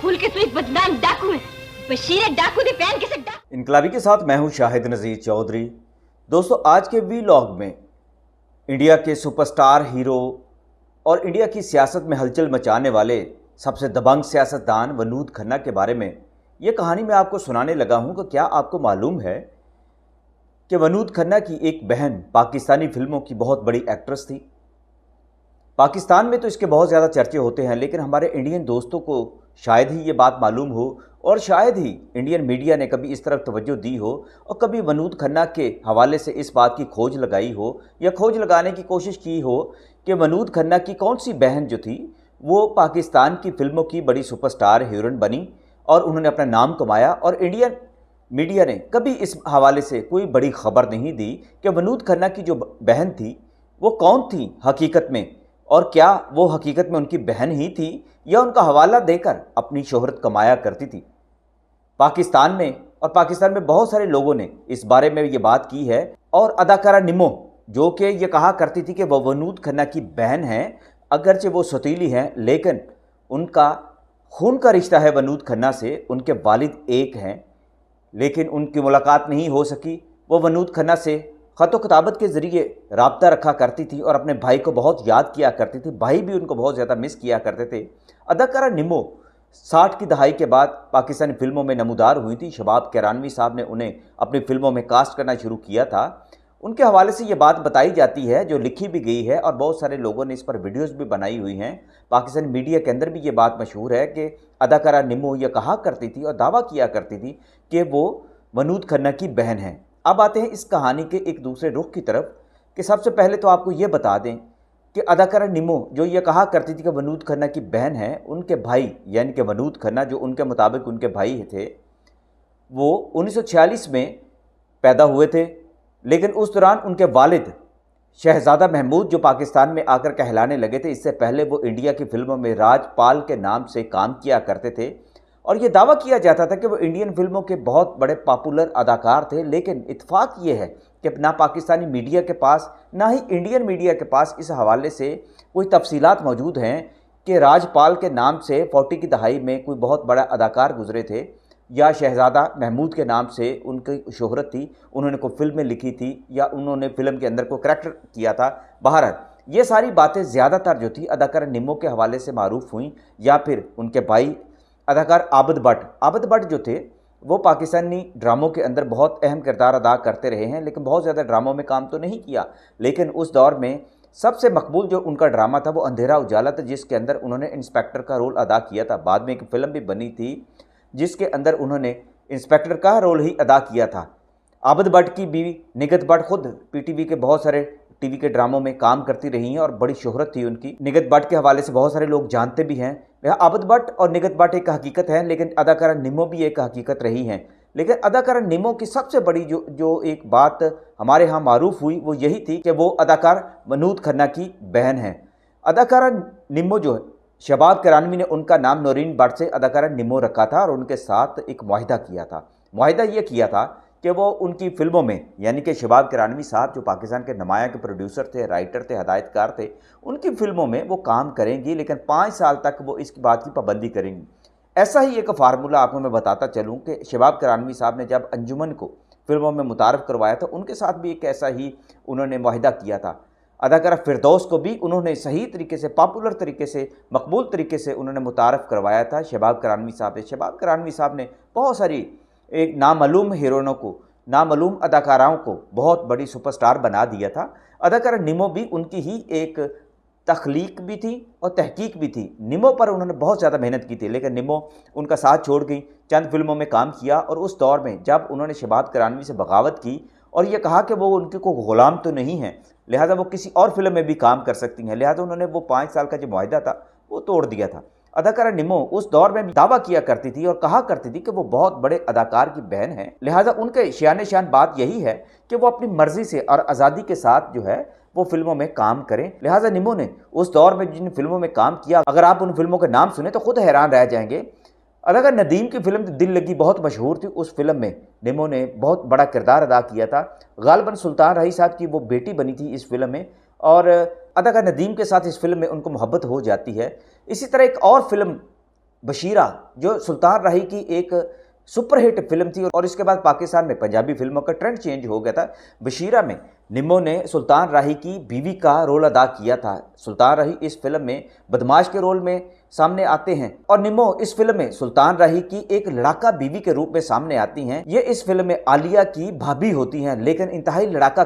फूल के स्वीट बदनाम डाकू है। बशीर डाकू दी पहन किसे डाकू। इनकलाबी के साथ मैं हूं शाहिद नज़ीर चौधरी। दोस्तों, आज के वीलॉग में इंडिया के सुपरस्टार हीरो और इंडिया की सियासत में हलचल मचाने वाले सबसे दबंग सियासतदान वनूद खन्ना के बारे में ये कहानी मैं आपको सुनाने लगा हूं। कि क्या आपको मालूम है कि वनूद खन्ना की एक बहन पाकिस्तानी फिल्मों की बहुत बड़ी एक्ट्रेस थी। पाकिस्तान में तो इसके बहुत ज़्यादा चर्चे होते हैं, लेकिन हमारे इंडियन दोस्तों को शायद ही ये बात मालूम हो और शायद ही इंडियन मीडिया ने कभी इस तरफ तवज्जो दी हो और कभी वनूद खन्ना के हवाले से इस बात की खोज लगाई हो या खोज लगाने की कोशिश की हो कि वनूद खन्ना की कौन सी बहन जो थी वो पाकिस्तान की फिल्मों की बड़ी सुपरस्टार हीरोइन बनी और उन्होंने अपना नाम कमाया। और इंडियन मीडिया ने कभी इस हवाले से कोई बड़ी खबर नहीं दी कि वनूद खन्ना की जो बहन थी वो कौन थी हकीकत में, और क्या वो हकीकत में उनकी बहन ही थी या उनका हवाला देकर अपनी शोहरत कमाया करती थी। पाकिस्तान में बहुत सारे लोगों ने इस बारे में ये बात की है। और अदाकारा निमो जो कि ये कहा करती थी कि वो वनूद खन्ना की बहन है, अगरचे वो सतीली हैं लेकिन उनका खून का रिश्ता है वनूद खन्ना से। उनके वालिद एक हैं लेकिन उनकी मुलाकात नहीं हो सकी। वो वनूद खन्ना से ख़त किताबत के ज़रिए रब्ता रखा करती थी और अपने भाई को बहुत याद किया करती थी। भाई भी उनको बहुत ज़्यादा मिस किया करते थे। अदाकारा निमो 60 की दहाई के बाद पाकिस्तानी फिल्मों में नमूदार हुई थी। शबाब किरानवी साहब ने उन्हें अपनी फिल्मों में कास्ट करना शुरू किया था। उनके हवाले से ये बात बताई जाती है, जो लिखी भी गई है और बहुत सारे लोगों ने इस पर वीडियोज़ भी बनाई हुई हैं। पाकिस्तानी मीडिया के अंदर भी ये बात मशहूर है कि अदाकारा निमो ये कहा करती थी और दावा किया करती थी कि वो वनूद खन्ना की बहन है। अब आते हैं इस कहानी के एक दूसरे रुख की तरफ कि सबसे पहले तो आपको ये बता दें कि अदाकारा निमो जो ये कहा करती थी कि वनूद खन्ना की बहन है, उनके भाई यानी कि वनूद खन्ना जो उनके मुताबिक उनके भाई थे वो 1946 में पैदा हुए थे। लेकिन उस दौरान उनके वालिद शहजादा महमूद जो पाकिस्तान में आकर कहलाने लगे थे, इससे पहले वो इंडिया की फिल्मों में राजपाल के नाम से काम किया करते थे। और ये दावा किया जाता था कि वो इंडियन फिल्मों के बहुत बड़े पॉपुलर अदाकार थे। लेकिन इत्तेफाक ये है कि ना पाकिस्तानी मीडिया के पास ना ही इंडियन मीडिया के पास इस हवाले से कोई तफसीलात मौजूद हैं कि राजपाल के नाम से 40 की दहाई में कोई बहुत बड़ा अदाकार गुजरे थे या शहजादा महमूद के नाम से उनकी शोहरत थी, उन्होंने कोई फिल्में लिखी थी या उन्होंने फिल्म के अंदर कोई करैक्टर किया था। बहरहाल ये सारी बातें ज़्यादातर जो थी अदाकारा निमो के हवाले से मारूफ हुई या फिर उनके भाई अदाकार आबिद भट्ट जो थे वो पाकिस्तानी ड्रामों के अंदर बहुत अहम किरदार अदा करते रहे हैं, लेकिन बहुत ज़्यादा ड्रामों में काम तो नहीं किया। लेकिन उस दौर में सबसे मकबूल जो उनका ड्रामा था वो अंधेरा उजाला था, जिसके अंदर उन्होंने इंस्पेक्टर का रोल अदा किया था। बाद में एक फ़िल्म भी बनी थी जिसके अंदर उन्होंने इंस्पेक्टर का रोल ही अदा किया था। आबिद भट्ट की बीवी निगत भट्ट खुद पीटीवी के बहुत सारे टीवी के ड्रामों में काम करती रही हैं और बड़ी शोहरत थी उनकी। निगत भट्ट के हवाले से बहुत सारे लोग जानते भी हैं। आबिद भट्ट और निगत भट्ट एक हकीकत है, लेकिन अदाकारा निमो भी एक हकीकत रही हैं। लेकिन अदाकारा निमो की सबसे बड़ी जो एक बात हमारे यहाँ मारूफ हुई वो यही थी कि वो अदाकार वनूद खन्ना की बहन है। अदाकारा निमो जो है, शबाब किरानवी ने उनका नाम नौरीन भट्ट से अदाकारा निमो रखा था और उनके साथ एक मुआहिदा किया था। मुआहिदा ये किया था कि वो उनकी फिल्मों में यानी कि शबाब किरानवी साहब जो पाकिस्तान के नुमाया के प्रोड्यूसर थे, राइटर थे, हदायतकार थे, उनकी फिल्मों में वो काम करेंगी लेकिन 5 साल तक वो इस बात की पाबंदी करेंगी। ऐसा ही एक फार्मूला आपको मैं बताता चलूँ कि शबाब किरानवी साहब ने जब अंजुमन को फिल्मों में मुतारफ़ करवाया था, उनके साथ भी एक ऐसा ही उन्होंने मुआहिदा किया था। अदाकारा फिरदौस को भी उन्होंने सही तरीके से, पॉपुलर तरीके से, मकबूल तरीके से उन्होंने मुतारफ़ करवाया था शबाब किरानवी साहब ने। शबाब किरानवी साहब ने बहुत सारी एक नामालूम हीरोइनों को, नामालूम अदाकाराओं को बहुत बड़ी सुपरस्टार बना दिया था। अदाकारा निमो भी उनकी ही एक तख्लीक भी थी और तहकीक भी थी। निमो पर उन्होंने बहुत ज़्यादा मेहनत की थी, लेकिन निमो उनका साथ छोड़ गई, चंद फिल्मों में काम किया। और उस दौर में जब उन्होंने शबाब किरानवी से बगावत की और ये कहा कि वो उनके को ग़ुलाम तो नहीं है, लिहाजा वो किसी और फिल्म में भी काम कर सकती हैं, लिहाजा उन्होंने वो 5 साल का जो मुआहिदा था वो तोड़ दिया था। अदाकारा निमो उस दौर में भी दावा किया करती थी और कहा करती थी कि वो बहुत बड़े अदाकार की बहन है, लिहाजा उनके शान शान बात यही है कि वो अपनी मर्जी से और आज़ादी के साथ जो है वो फिल्मों में काम करें। लिहाजा निमो ने उस दौर में जिन फिल्मों में काम किया, अगर आप उन फिल्मों के नाम सुने तो खुद हैरान रह जाएंगे। अदाकार नदीम की फिल्म दिल लगी बहुत मशहूर थी। उस फिल्म में निमो ने बहुत बड़ा किरदार अदा किया था। गालिबन सुल्तान रही साहब की वो बेटी बनी थी इस फिल्म में और अदाकार नदीम के साथ इस फिल्म में उनको मोहब्बत हो जाती है। इसी तरह एक और फिल्म बशीरा जो सुल्तान राही की एक सुपरहिट फिल्म थी और इसके बाद पाकिस्तान में पंजाबी फिल्मों का ट्रेंड चेंज हो गया था। बशीरा में निम्मो ने सुल्तान राही की बीवी का रोल अदा किया था। सुल्तान राही इस फिल्म में बदमाश के रोल में सामने आते हैं और निम्मो इस फिल्म में सुल्तान राही की एक लड़ाका बीवी के रूप में सामने आती हैं। ये इस फिल्म में आलिया की भाभी होती हैं, लेकिन इंतहाई लड़ाका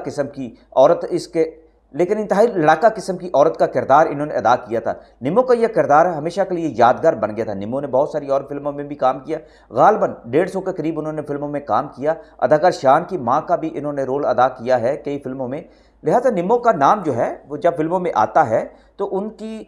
किस्म की औरत का किरदार इन्होंने अदा किया था। निम्मो का यह किरदार हमेशा के लिए यादगार बन गया था। निम्मो ने बहुत सारी और फिल्मों में भी काम किया, गालबन 150 के करीब उन्होंने फिल्मों में काम किया। अदाकार शान की मां का भी इन्होंने रोल अदा किया है कई फिल्मों में। लिहाजा निम्मो का नाम जो है वो जब फिल्मों में आता है तो उनकी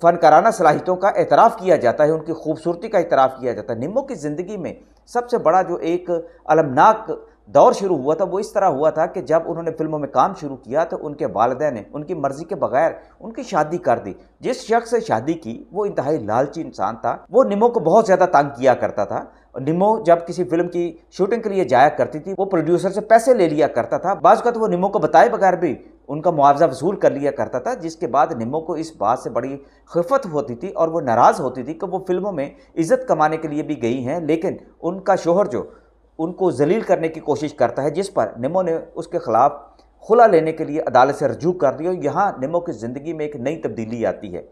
फनकाराना सलाहियतों का एतराफ़ किया जाता है, उनकी खूबसूरती का एतराफ़ किया जाता है। निम्मो की ज़िंदगी में सबसे बड़ा जो एक अलमनाक दौर शुरू हुआ था वो इस तरह हुआ था कि जब उन्होंने फिल्मों में काम शुरू किया तो उनके वालिदैन ने उनकी मर्ज़ी के बगैर उनकी शादी कर दी। जिस शख्स से शादी की वो इंतहाई लालची इंसान था, वो निम्मो को बहुत ज़्यादा तंग किया करता था। निम्मो जब किसी फिल्म की शूटिंग के लिए जाया करती थी वो प्रोड्यूसर से पैसे ले लिया करता था। बाज़ का तो वो निम्मो को बताए बगैर भी उनका मुआवजा वसूल कर लिया करता था, जिसके बाद निम्मो को इस बात से बड़ी खिफ़त होती थी और वो नाराज़ होती थी कि वो फिल्मों में इज़्ज़त कमाने के लिए भी गई हैं, लेकिन उनका शोहर जो उनको जलील करने की कोशिश करता है, जिस पर निम्मो ने उसके खिलाफ खुला लेने के लिए अदालत से रजू कर दिया। यहाँ निम्मो की ज़िंदगी में एक नई तब्दीली आती है।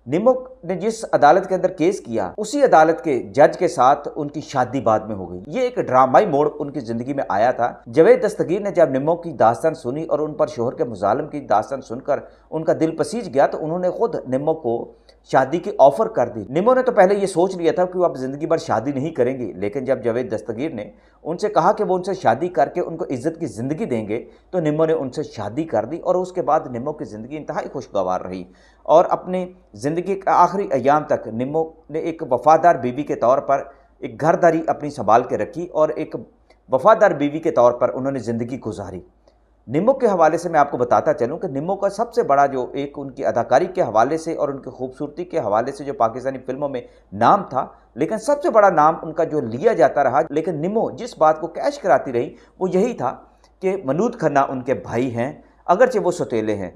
निम्मो ने जिस अदालत के अंदर केस किया उसी अदालत के जज के साथ उनकी शादी बाद में हो गई। ये एक ड्रामाई मोड़ उनकी ज़िंदगी में आया था। जावेद दस्तगीर ने जब निम्मो की दास्तान सुनी और उन पर शोहर के मुजालिम की दास्तान सुनकर उनका दिल पसीज गया तो उन्होंने खुद निम्मो को शादी की ऑफ़र कर दी। निम्मो ने तो पहले ये सोच लिया था कि वो अब ज़िंदगी भर शादी नहीं करेंगे, लेकिन जब जावेद दस्तगीर ने उनसे कहा कि वो उनसे शादी करके उनको इज़्ज़त की ज़िंदगी देंगे तो निम्मो ने उनसे शादी कर दी और उसके बाद निम्मो की ज़िंदगी इंतहाई खुशगवार रही और अपनी ज़िंदगी के आखिरी अयाम तक निम्मो ने एक वफ़ादार बीवी के तौर पर एक घरदारी अपनी संभाल के रखी और एक वफ़ादार बीवी के तौर पर उन्होंने ज़िंदगी गुजारी। निम्मो के हवाले से मैं आपको बताता चलूं कि निम्मो का सबसे बड़ा जो एक उनकी अदाकारी के हवाले से और उनकी खूबसूरती के हवाले से जो पाकिस्तानी फिल्मों में नाम था, लेकिन सबसे बड़ा नाम उनका जो लिया जाता रहा, लेकिन निम्मो जिस बात को कैश कराती रही वो यही था कि मनूद खन्ना उनके भाई हैं, अगरचे वो सौतेले हैं।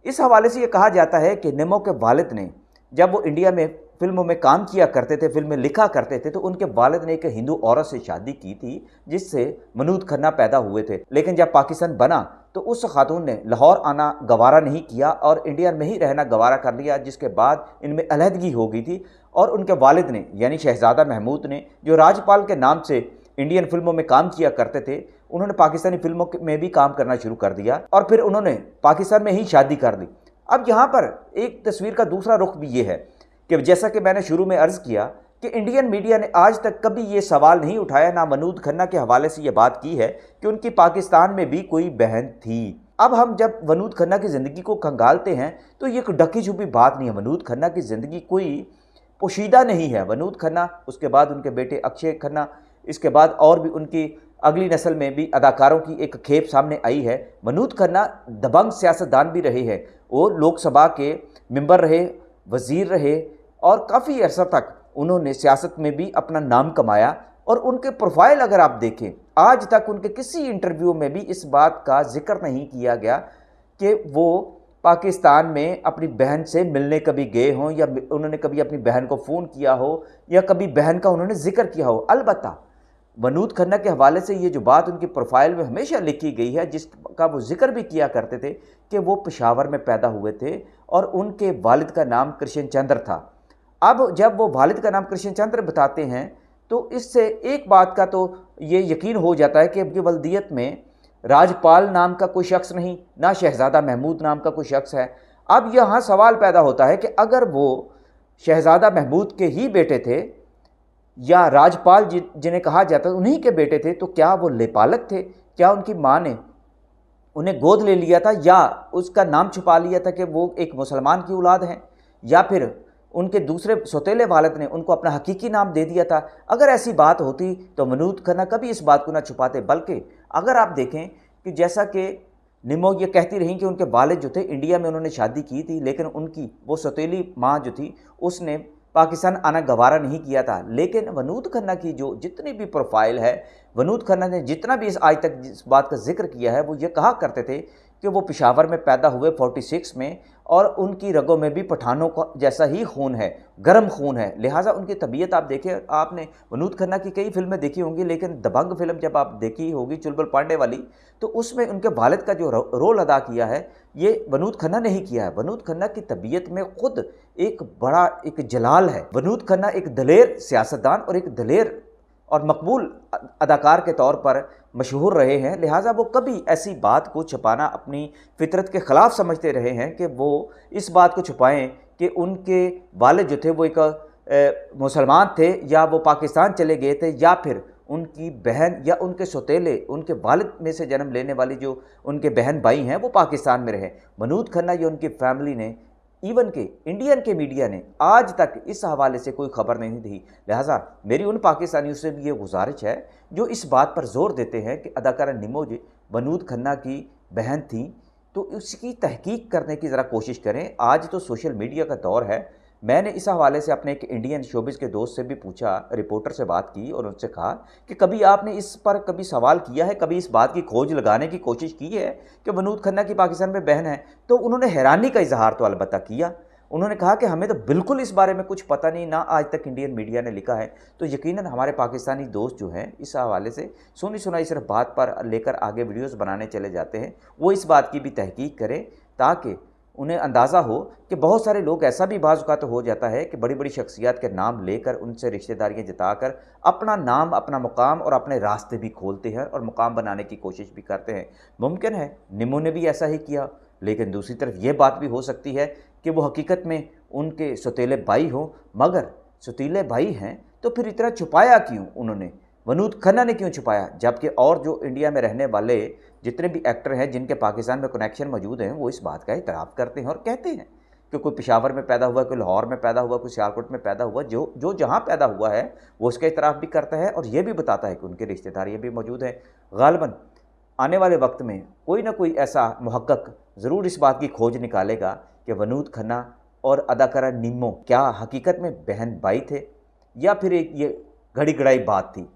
इस हवाले से ये कहा जाता है कि निम्मो के वालिद ने जब वो इंडिया में फिल्मों में काम किया करते थे, फिल्में लिखा करते थे, तो उनके वालिद ने एक हिंदू औरत से शादी की थी जिससे मनूद खन्ना पैदा हुए थे। लेकिन जब पाकिस्तान बना तो उस खातून ने लाहौर आना गवारा नहीं किया और इंडिया में ही रहना गवारा कर लिया, जिसके बाद इनमें अलहदगी हो गई थी और उनके वालिद ने यानी शहजादा महमूद ने जो राजपाल के नाम से इंडियन फिल्मों में काम किया करते थे, उन्होंने पाकिस्तानी फिल्मों में भी काम करना शुरू कर दिया और फिर उन्होंने पाकिस्तान में ही शादी कर दी। अब यहाँ पर एक तस्वीर का दूसरा रुख भी ये है कि जैसा कि मैंने शुरू में अर्ज़ किया कि इंडियन मीडिया ने आज तक कभी ये सवाल नहीं उठाया, ना मनूद खन्ना के हवाले से ये बात की है कि उनकी पाकिस्तान में भी कोई बहन थी। अब हम जब मनूद खन्ना की ज़िंदगी को खंगालते हैं तो ये कोई ढकी छुपी बात नहीं है। मनूद खन्ना की ज़िंदगी कोई पोशीदा नहीं है। मनूद खन्ना, उसके बाद उनके बेटे अक्षय खन्ना, इसके बाद और भी उनकी अगली नस्ल में भी अदाकारों की एक खेप सामने आई है। मनूद खन्ना दबंग सियासतदान भी रहे हैं, वो लोकसभा के मेंबर रहे, वज़ीर रहे और काफ़ी अर्सा तक उन्होंने सियासत में भी अपना नाम कमाया। और उनके प्रोफाइल अगर आप देखें, आज तक उनके किसी इंटरव्यू में भी इस बात का जिक्र नहीं किया गया कि वो पाकिस्तान में अपनी बहन से मिलने कभी गए हों या उन्होंने कभी अपनी बहन को फ़ोन किया हो या कभी बहन का उन्होंने जिक्र किया हो। अलबत्ता मनूद खन्ना के हवाले से ये जो बात उनकी प्रोफाइल में हमेशा लिखी गई है, जिसका वो जिक्र भी किया करते थे कि वो पेशावर में पैदा हुए थे और उनके वालिद का नाम कृष्ण चंद्र था। अब जब वो वालिद का नाम कृष्ण चंद्र बताते हैं तो इससे एक बात का तो ये यकीन हो जाता है कि उनकी वल्दियत में राजपाल नाम का कोई शख्स नहीं, ना शहजादा महमूद नाम का कोई शख्स है। अब यहाँ सवाल पैदा होता है कि अगर वो शहजादा महमूद के ही बेटे थे या राजपाल जिन्हें कहा जाता है उन्हीं के बेटे थे, तो क्या वो लेपालक थे? क्या उनकी माँ ने उन्हें गोद ले लिया था या उसका नाम छुपा लिया था कि वो एक मुसलमान की औलाद हैं, या फिर उनके दूसरे सौतेले वालिद ने उनको अपना हकीकी नाम दे दिया था? अगर ऐसी बात होती तो मनूद खन्ना कभी इस बात को ना छुपाते। बल्कि अगर आप देखें कि जैसा कि निम्मो ये कहती रही कि उनके वालिद जो थे इंडिया में उन्होंने शादी की थी, लेकिन उनकी वो सौतेली माँ जो थी उसने पाकिस्तान आना गवारा नहीं किया था। लेकिन मनूद खन्ना की जो जितनी भी प्रोफाइल है, मनूद खन्ना ने जितना भी आज तक इस बात का जिक्र किया है, वो ये कहा करते थे कि वो पेशावर में पैदा हुए 46 में और उनकी रगों में भी पठानों का जैसा ही खून है, गर्म खून है। लिहाजा उनकी तबीयत आप देखें, आपने विनोद खन्ना की कई फिल्में देखी होंगी, लेकिन दबंग फिल्म जब आप देखी होगी चुलबुल पांडे वाली, तो उसमें उनके वालिद का जो रोल अदा किया है ये विनोद खन्ना ने ही किया है। विनोद खन्ना की तबीयत में खुद एक बड़ा एक जलाल है। विनोद खन्ना एक दलेर सियासतदान और एक दलेर और मकबूल अदाकार के तौर पर मशहूर रहे हैं। लिहाजा वो कभी ऐसी बात को छुपाना अपनी फितरत के ख़िलाफ़ समझते रहे हैं कि वो इस बात को छुपाएं कि उनके वालिद जो थे वो एक मुसलमान थे, या वो पाकिस्तान चले गए थे, या फिर उनकी बहन या उनके सौतेले उनके वालिद में से जन्म लेने वाली जो उनके बहन भाई हैं वो पाकिस्तान में रहे। विनोद खन्ना या उनकी फैमिली ने, इवन के इंडियन के मीडिया ने आज तक इस हवाले से कोई खबर नहीं दी। लिहाजा मेरी उन पाकिस्तानियों से भी ये गुजारिश है जो इस बात पर जोर देते हैं कि अदाकारा निमो जी विनोद खन्ना की बहन थी, तो उसकी तहकीक करने की ज़रा कोशिश करें। आज तो सोशल मीडिया का दौर है। मैंने इस हवाले से अपने एक इंडियन शोबिज़ के दोस्त से भी पूछा, रिपोर्टर से बात की और उनसे कहा कि कभी आपने इस पर कभी सवाल किया है, कभी इस बात की खोज लगाने की कोशिश की है कि विनोद खन्ना की पाकिस्तान में बहन है? तो उन्होंने हैरानी का इजहार तो अलबत्ता किया। उन्होंने कहा कि हमें तो बिल्कुल इस बारे में कुछ पता नहीं, ना आज तक इंडियन मीडिया ने लिखा है। तो यकीनन हमारे पाकिस्तानी दोस्त जो हैं इस हवाले से सुनी सुनाई सिर्फ बात पर लेकर आगे वीडियोस बनाने चले जाते हैं, वो इस बात की भी तहकीक करें ताकि उन्हें अंदाज़ा हो कि बहुत सारे लोग ऐसा भी बाज़ औक़ात हो जाता है कि बड़ी बड़ी शख्सियत के नाम लेकर उनसे रिश्तेदारियाँ जताकर अपना नाम, अपना मुकाम और अपने रास्ते भी खोलते हैं और मुकाम बनाने की कोशिश भी करते हैं। मुमकिन है निमो ने भी ऐसा ही किया, लेकिन दूसरी तरफ ये बात भी हो सकती है कि वो हकीकत में उनके सौतेले भाई हों। मगर सौतीले भाई हैं तो फिर इतना छुपाया क्यों उन्होंने? विनोद खन्ना ने क्यों छुपाया? जबकि और जो इंडिया में रहने वाले जितने भी एक्टर हैं जिनके पाकिस्तान में कनेक्शन मौजूद हैं वो इस बात का इतराफ़ करते हैं और कहते हैं कि कोई पेशावर में पैदा हुआ, कोई लाहौर में पैदा हुआ, कोई सियालकोट में पैदा हुआ, जो जहाँ पैदा हुआ है वो उसका इतराफ़ भी करता है और ये भी बताता है कि उनकी रिश्तेदारियाँ भी मौजूद हैं। गालिबन आने वाले वक्त में कोई ना कोई ऐसा मुहक्कक ज़रूर इस बात की खोज निकालेगा कि विनोद खन्ना और अदाकारा निमो क्या हकीकत में बहन भाई थे या फिर एक ये घड़ी गड़ाई बात थी।